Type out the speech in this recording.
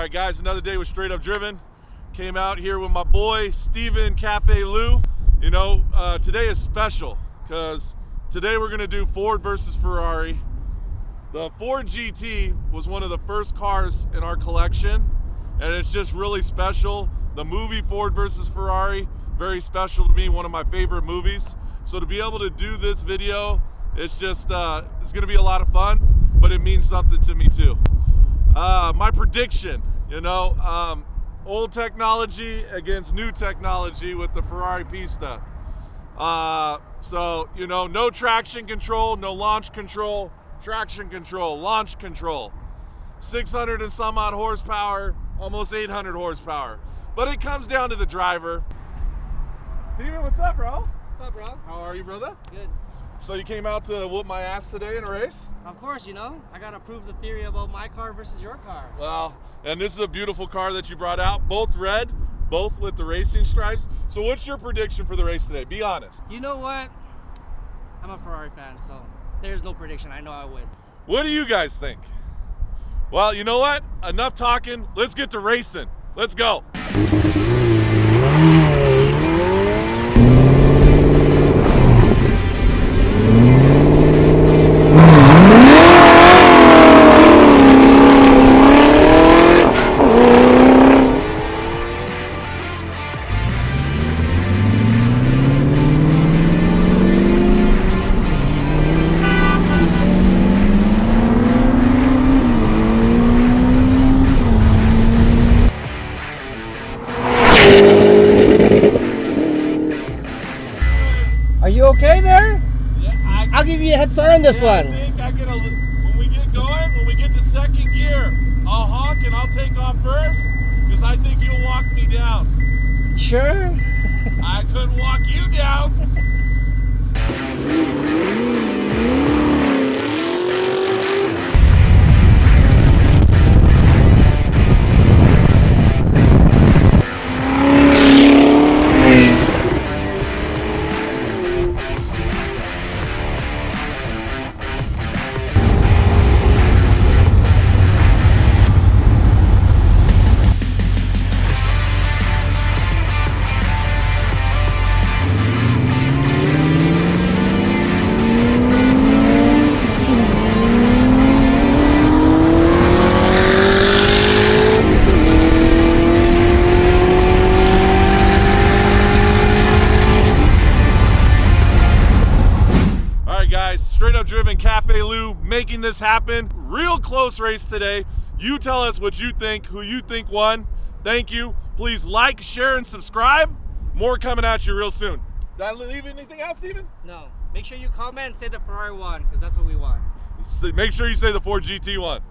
Alright guys, another day with Straight Up Driven. Came out here with my boy Steven Cafelu. You know, today is special because today we're going to do Ford versus Ferrari. The Ford GT was one of the first cars in our collection, and it's just really special. The movie Ford versus Ferrari, very special to me, one of my favorite movies. So to be able to do this video, it's just, it's going to be a lot of fun, but it means something to me too. My prediction, you know, old technology against new technology with the Ferrari Pista. So, you know, no traction control, no launch control, traction control, launch control. 600 and some odd horsepower, almost 800 horsepower. But it comes down to the driver. Steven, what's up, bro? What's up, bro? How are you, brother? Good. So you came out to whoop my ass today in a race? Of course, you know. I gotta prove the theory about my car versus your car. Well, and this is a beautiful car that you brought out, both red, both with the racing stripes. So what's your prediction for the race today? Be honest. You know what? I'm a Ferrari fan, so there's no prediction. I know I win. What do you guys think? Well, you know what? Enough talking. Let's get to racing. Let's go. Are you okay there? Yeah, I'll give you a head start on this one. I think I get when we get going, when we get to second gear, I'll honk and I'll take off first because I think you'll walk me down. Sure. I couldn't walk you down. Straight Up Driven Cafelu making this happen. Real close race today. You tell us what you think, who you think won. Thank you. Please like, share, and subscribe. More coming at you real soon. Did I leave anything else, Steven? No. Make sure you comment and say the Ferrari won, because that's what we want. Make sure you say the Ford GT won.